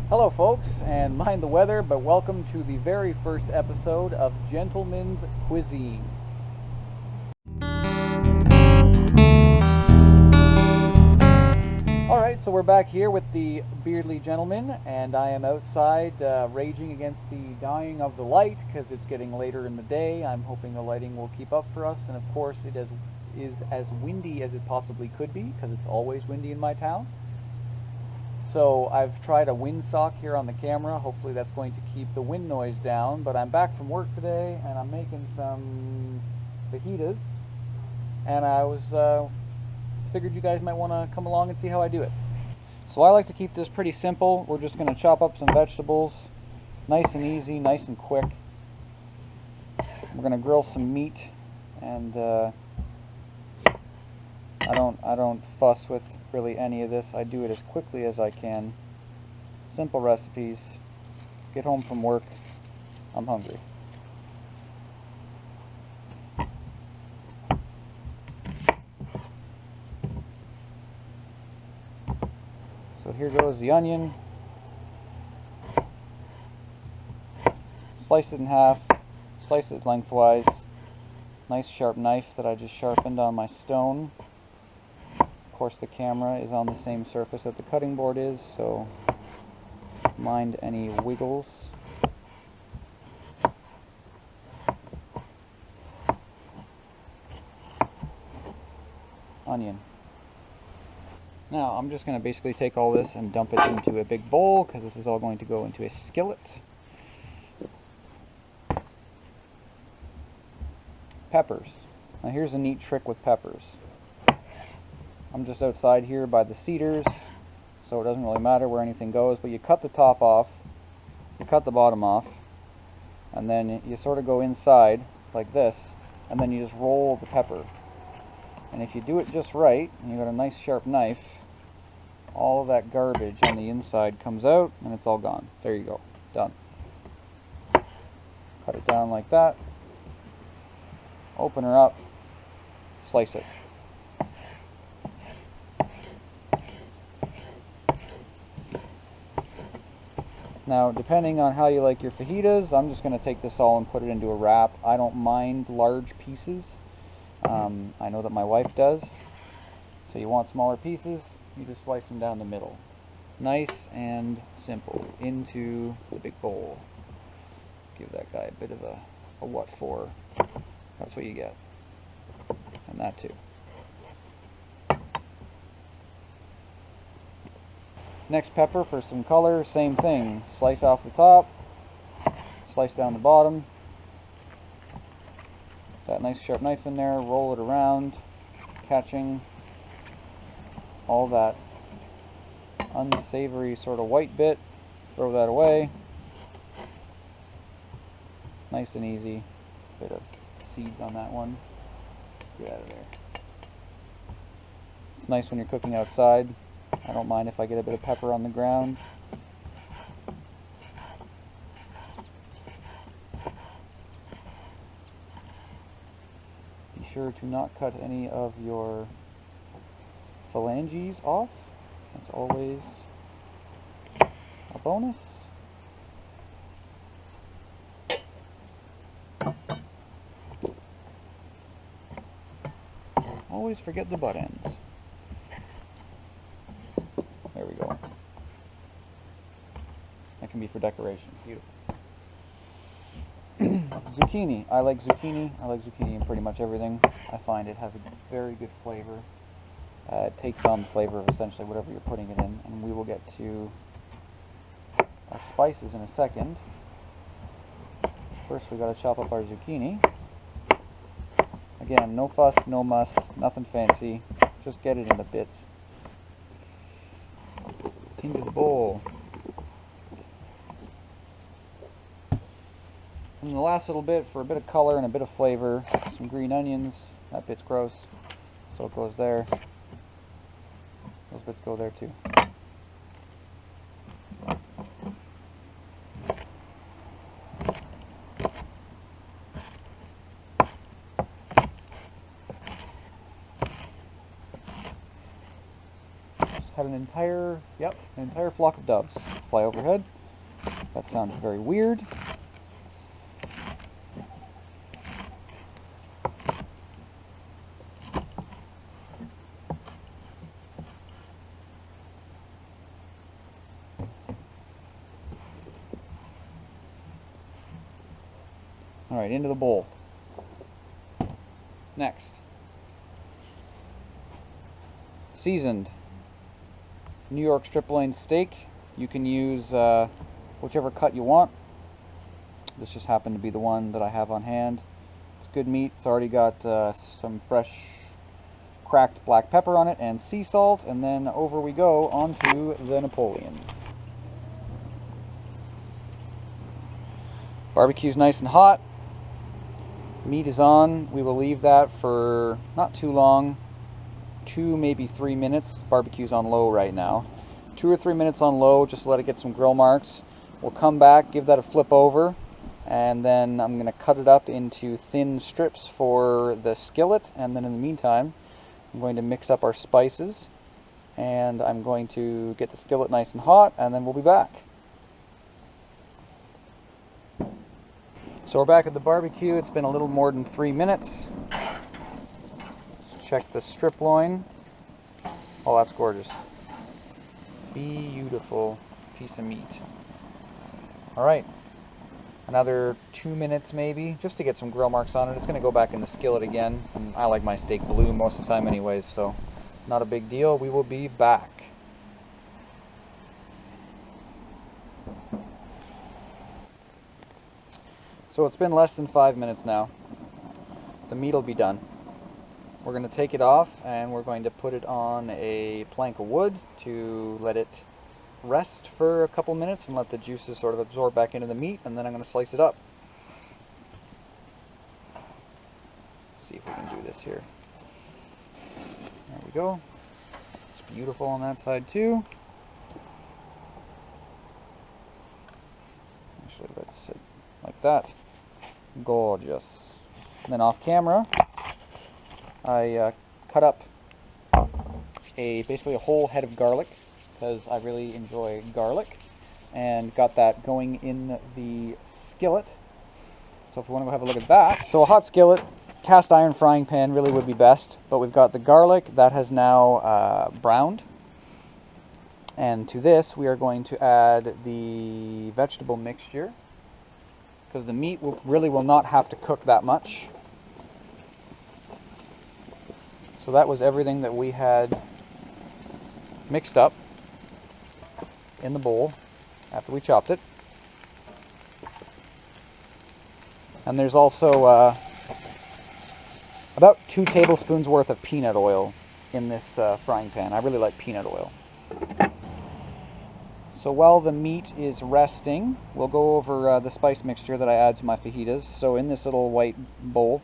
Hello folks, and mind the weather, but welcome to the very first episode of Gentleman's Cuisine. Alright, so we're back here with the beardly gentleman, and I am outside raging against the dying of the light because it's getting later in the day. I'm hoping the lighting will keep up for us, and of course it is as windy as it possibly could be because it's always windy in my town. So I've tried a windsock here on the camera. Hopefully that's going to keep the wind noise down. But I'm back from work today and I'm making some fajitas. And I figured you guys might want to come along and see how I do it. So I like to keep this pretty simple. We're just going to chop up some vegetables. Nice and easy, nice and quick. We're going to grill some meat. And I don't fuss with really any of this. I do it as quickly as I can. Simple recipes. Get home from work. I'm hungry. So here goes the onion. Slice it in half. Slice it lengthwise. Nice sharp knife that I just sharpened on my stone. Of course, the camera is on the same surface that the cutting board is, so mind any wiggles. Onion. Now I'm just going to basically take all this and dump it into a big bowl because this is all going to go into a skillet. Peppers. Now here's a neat trick with peppers. I'm just outside here by the cedars, so it doesn't really matter where anything goes, but you cut the top off, you cut the bottom off, and then you sort of go inside like this, and then you just roll the pepper. And if you do it just right, and you've got a nice sharp knife, all of that garbage on the inside comes out, and it's all gone. There you go. Done. Cut it down like that. Open her up. Slice it. Now, depending on how you like your fajitas, I'm just going to take this all and put it into a wrap. I don't mind large pieces. I know that my wife does. So you want smaller pieces, you just slice them down the middle. Nice and simple. Into the big bowl. Give that guy a bit of a what for. That's what you get. And that too. Next, pepper for some color, same thing. Slice off the top, slice down the bottom. That nice sharp knife in there, roll it around, catching all that unsavory sort of white bit. Throw that away. Nice and easy. Bit of seeds on that one. Get out of there. It's nice when you're cooking outside. I don't mind if I get a bit of pepper on the ground. Be sure to not cut any of your phalanges off. That's always a bonus. Always forget the butt ends. There we go. That can be for decoration. Beautiful. Zucchini. I like zucchini. I like zucchini in pretty much everything. I find it has a very good flavor. It takes on the flavor of essentially whatever you're putting it in. And we will get to our spices in a second. First we got to chop up our zucchini. Again, no fuss, no muss, nothing fancy. Just get it into bits. Into the bowl. And the last little bit for a bit of color and a bit of flavor, some green onions. That bit's gross, so it goes there. Those bits go there too. had an entire flock of doves fly overhead. That sounded very weird. All right, into the bowl. Next, seasoned New York strip-loin steak. You can use whichever cut you want. This just happened to be the one that I have on hand. It's good meat. It's already got some fresh cracked black pepper on it and sea salt, and then over we go onto the Napoleon. Barbecue's nice and hot. Meat is on. We will leave that for not too long, 2 maybe 3 minutes. Barbecue's on low right now. 2 or 3 minutes on low, just let it get some grill marks. We'll come back, give that a flip over, and then I'm going to cut it up into thin strips for the skillet. And then in the meantime, I'm going to mix up our spices, and I'm going to get the skillet nice and hot, and then we'll be back. So we're back at the barbecue. It's been a little more than 3 minutes. Let's check the strip loin. Oh, that's gorgeous. Beautiful piece of meat. All right, another 2 minutes maybe, just to get some grill marks on it. It's gonna go back in the skillet again. And I like my steak blue most of the time anyways, so not a big deal. We will be back. So it's been less than 5 minutes now. The meat will be done. We're going to take it off and we're going to put it on a plank of wood to let it rest for a couple minutes and let the juices sort of absorb back into the meat, and then I'm going to slice it up. Let's see if we can do this here. There we go. It's beautiful on that side too. Actually, let's sit like that. Gorgeous. And then off camera, I cut up basically a whole head of garlic, because I really enjoy garlic, and got that going in the skillet. So if you want to go have a look at that. So a hot skillet, cast iron frying pan really would be best, but we've got the garlic that has now browned. And to this we are going to add the vegetable mixture, because the meat really will not have to cook that much. So that was everything that we had mixed up in the bowl after we chopped it. And there's also about 2 tablespoons worth of peanut oil in this frying pan. I really like peanut oil. So while the meat is resting, we'll go over the spice mixture that I add to my fajitas. So in this little white bowl,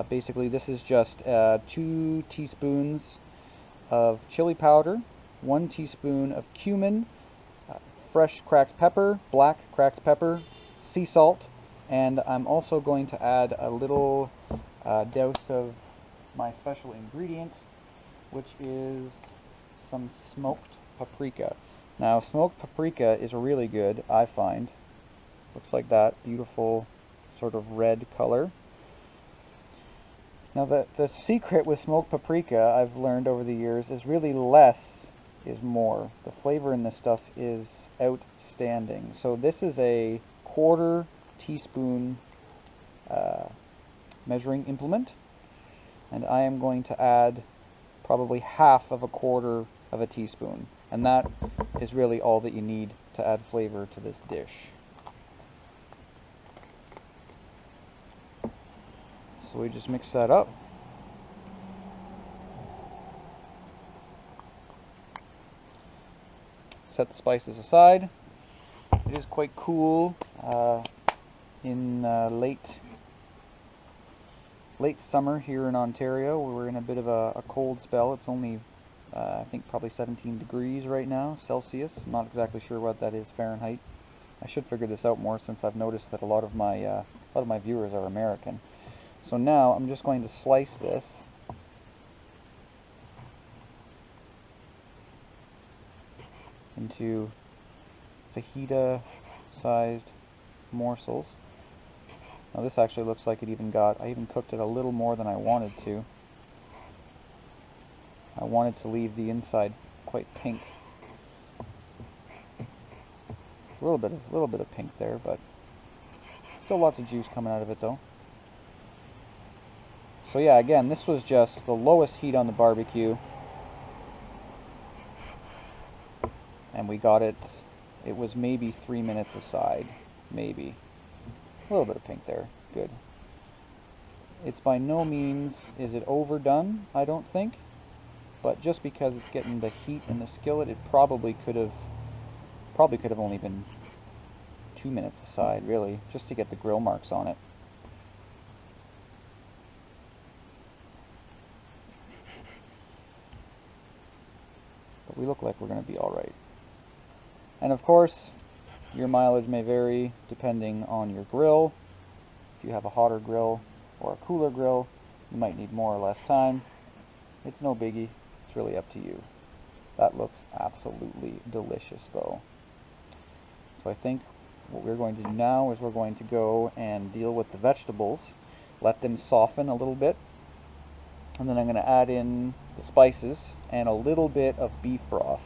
basically this is just 2 teaspoons of chili powder, 1 teaspoon of cumin, fresh cracked pepper, black cracked pepper, sea salt, and I'm also going to add a little dose of my special ingredient, which is some smoked paprika. Now, smoked paprika is really good, I find. Looks like that, beautiful sort of red color. Now, the secret with smoked paprika, I've learned over the years, is really less is more. The flavor in this stuff is outstanding. So this is a 1/4 teaspoon measuring implement, and I am going to add probably 1/2 of a 1/4 of a teaspoon. And that is really all that you need to add flavor to this dish. So we just mix that up. Set the spices aside. It is quite cool in late summer here in Ontario. We're in a bit of a cold spell. It's only I think probably 17 degrees right now, Celsius. I'm not exactly sure what that is Fahrenheit. I should figure this out more, since I've noticed that a lot of my viewers are American. So now I'm just going to slice this into fajita-sized morsels. Now this actually looks like it even got, I even cooked it a little more than I wanted to. I wanted to leave the inside quite pink. A little bit of pink there, but still lots of juice coming out of it though. So yeah, again, this was just the lowest heat on the barbecue. And we got it, it was maybe 3 minutes aside, maybe. A little bit of pink there, good. It's by no means, is it overdone, I don't think. But just because it's getting the heat in the skillet, it probably could have only been 2 minutes aside, really, just to get the grill marks on it. But we look like we're going to be all right. And of course, your mileage may vary depending on your grill. If you have a hotter grill or a cooler grill, you might need more or less time. It's no biggie. It's really up to you. That looks absolutely delicious though. So I think what we're going to do now is we're going to go and deal with the vegetables, let them soften a little bit, and then I'm going to add in the spices and a little bit of beef broth.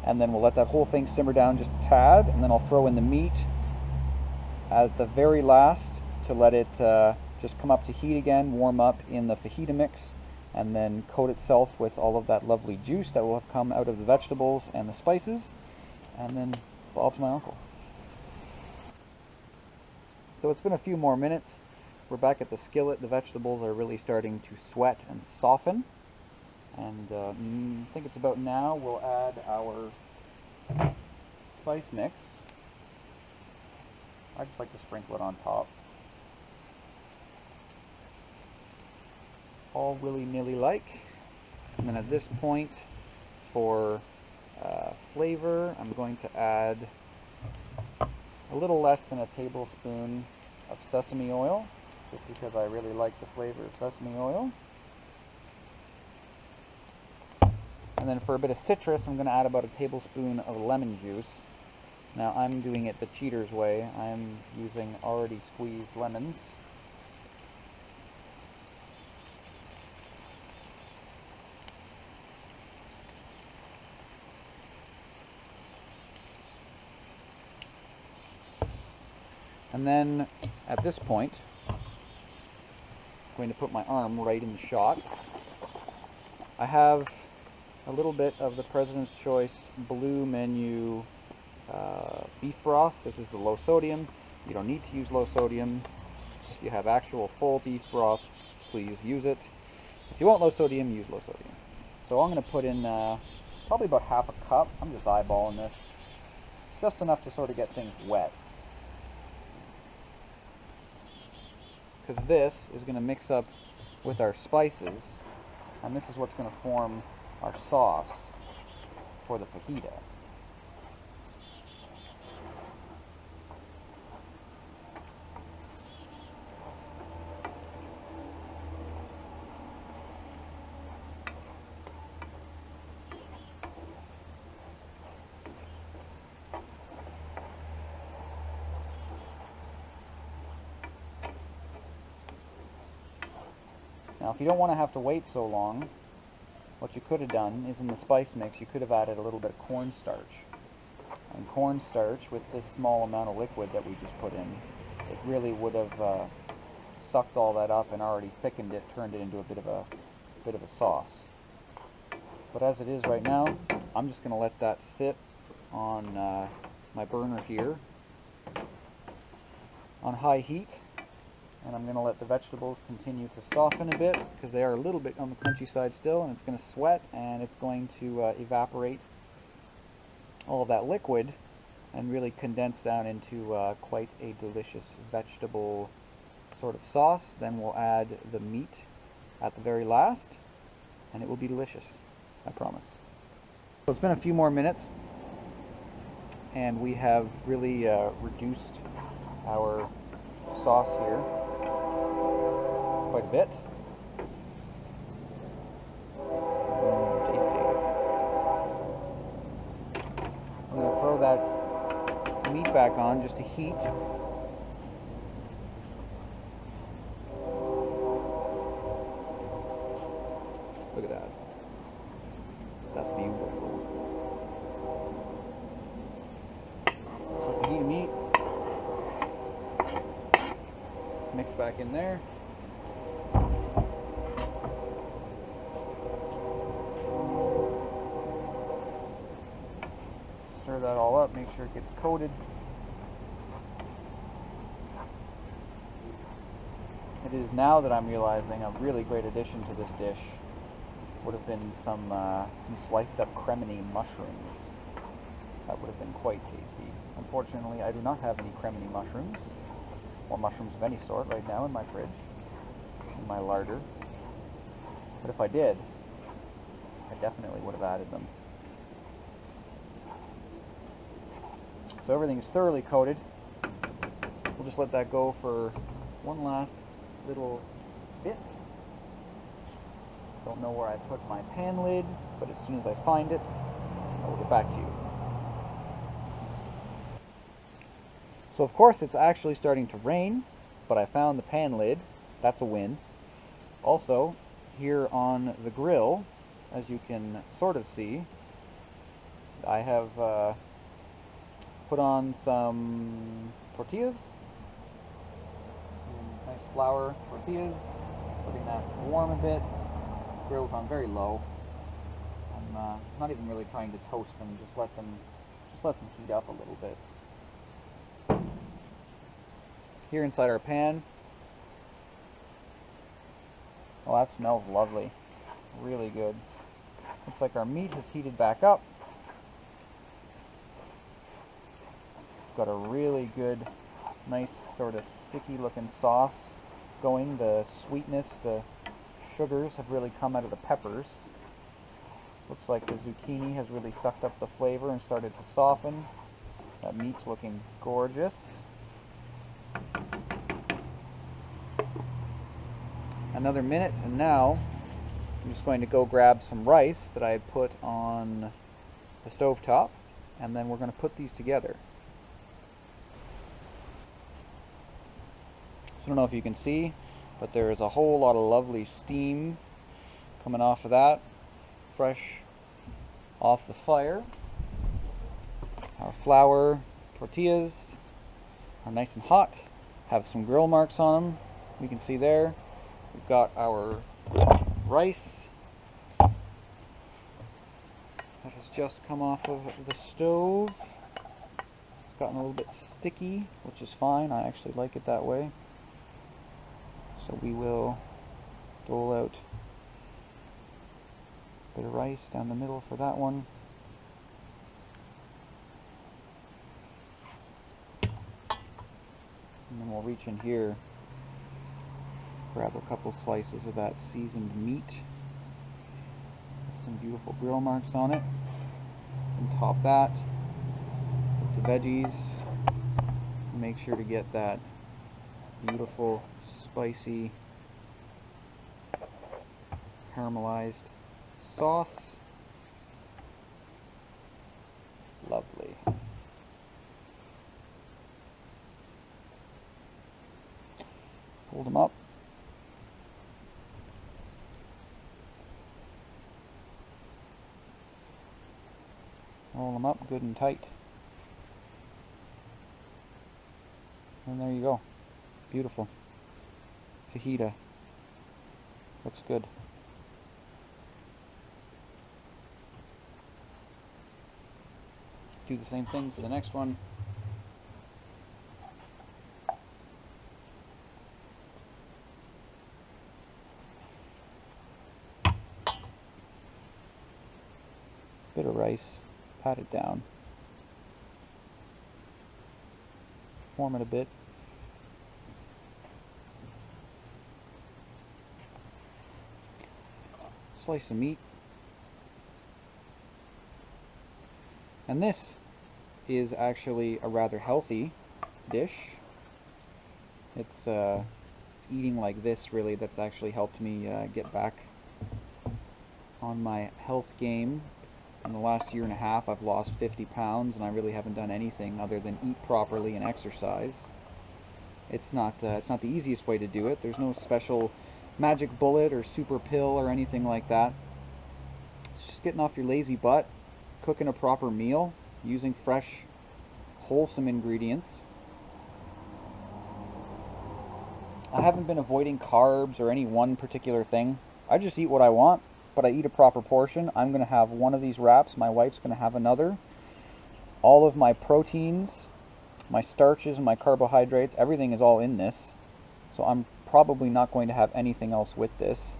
And then we'll let that whole thing simmer down just a tad, and then I'll throw in the meat at the very last to let it just come up to heat again, warm up in the fajita mix, and then coat itself with all of that lovely juice that will have come out of the vegetables and the spices, and then Bob's my uncle. So it's been a few more minutes. We're back at the skillet. The vegetables are really starting to sweat and soften. And I think it's about now we'll add our spice mix. I just like to sprinkle it on top. All willy-nilly like. And then at this point, for flavor, I'm going to add a little less than a tablespoon of sesame oil, just because I really like the flavor of sesame oil. And then for a bit of citrus, I'm going to add about a tablespoon of lemon juice. Now I'm doing it the cheater's way. I'm using already squeezed lemons. And then at this point, I'm going to put my arm right in the shot. I have a little bit of the President's Choice Blue Menu beef broth. This is the low sodium. You don't need to use low sodium. If you have actual full beef broth, please use it. If you want low sodium, use low sodium. So I'm going to put in probably about half a cup. I'm just eyeballing this. Just enough to sort of get things wet. Because this is going to mix up with our spices, and this is what's going to form our sauce for the fajita. Now, if you don't want to have to wait so long, what you could have done is in the spice mix, you could have added a little bit of cornstarch. And cornstarch, with this small amount of liquid that we just put in, it really would have sucked all that up and already thickened it, turned it into a bit of a sauce. But as it is right now, I'm just going to let that sit on my burner here on high heat. And I'm going to let the vegetables continue to soften a bit, because they are a little bit on the crunchy side still, and it's going to sweat, and it's going to evaporate all of that liquid and really condense down into quite a delicious vegetable sort of sauce. Then we'll add the meat at the very last, and it will be delicious, I promise. So it's been a few more minutes, and we have really reduced our sauce here quite a bit. Tasty. I'm going to throw that meat back on just to heat. Look at that. That's beautiful. So fajita meat. Let's mix back in there. Stir that all up, make sure it gets coated. It is now that I'm realizing a really great addition to this dish would have been some sliced up cremini mushrooms. That would have been quite tasty. Unfortunately, I do not have any cremini mushrooms, or mushrooms of any sort right now in my fridge, in my larder. But if I did, I definitely would have added them. So everything is thoroughly coated. We'll just let that go for one last little bit. Don't know where I put my pan lid, but as soon as I find it, I will get back to you. So of course it's actually starting to rain, but I found the pan lid. That's a win. Also, here on the grill, as you can sort of see, I have put on some tortillas, nice flour tortillas, letting that warm a bit. Grill's on very low. I'm not even really trying to toast them, just let them heat up a little bit. Here inside our pan, oh, that smells lovely, really good. Looks like our meat has heated back up. Got a really good, nice sort of sticky looking sauce going. The sweetness, the sugars have really come out of the peppers. Looks like the zucchini has really sucked up the flavor and started to soften. That meat's looking gorgeous. Another minute, and now I'm just going to go grab some rice that I had put on the stovetop, and then we're going to put these together. So I don't know if you can see, but there is a whole lot of lovely steam coming off of that, fresh off the fire. Our flour tortillas are nice and hot, have some grill marks on them, you can see there. We've got our rice that has just come off of the stove. It's gotten a little bit sticky, which is fine. I actually like it that way. So we will dole out a bit of rice down the middle for that one. And then we'll reach in here, grab a couple slices of that seasoned meat with some beautiful grill marks on it, and top that with the veggies. Make sure to get that beautiful spicy caramelized sauce. Lovely. Hold them up. Roll them up good and tight. And there you go. Beautiful. Fajita. Looks good. Do the same thing for the next one. Bit of rice, pat it down, warm it a bit. Slice of meat. And this is actually a rather healthy dish. It's eating like this really that's actually helped me get back on my health game In the last year and a half, I've lost 50 pounds, and I really haven't done anything other than eat properly and exercise. It's not the easiest way to do it. There's no special magic bullet or super pill or anything like that. It's just getting off your lazy butt, cooking a proper meal, using fresh, wholesome ingredients. I haven't been avoiding carbs or any one particular thing. I just eat what I want, but I eat a proper portion. I'm going to have one of these wraps. My wife's going to have another. All of my proteins, my starches, and my carbohydrates, everything is all in this. So I'm probably not going to have anything else with this.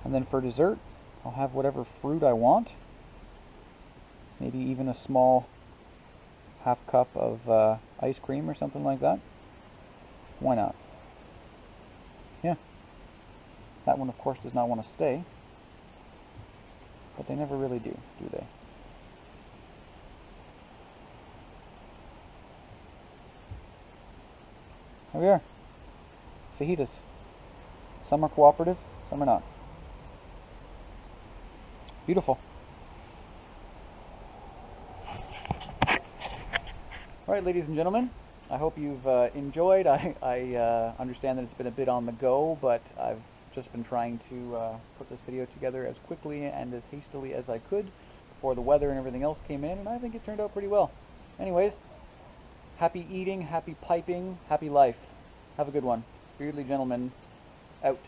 And then for dessert, I'll have whatever fruit I want. Maybe even a small half cup of ice cream or something like that. Why not? Yeah. That one, of course, does not want to stay. But they never really do they? Here we are. Fajitas. Some are cooperative, some are not. Beautiful. Alright, ladies and gentlemen, I hope you've enjoyed. I understand that it's been a bit on the go, but I've just been trying to put this video together as quickly and as hastily as I could before the weather and everything else came in, and I think it turned out pretty well. Anyways, happy eating, happy piping, happy life. Have a good one. Beardly Gentleman, out.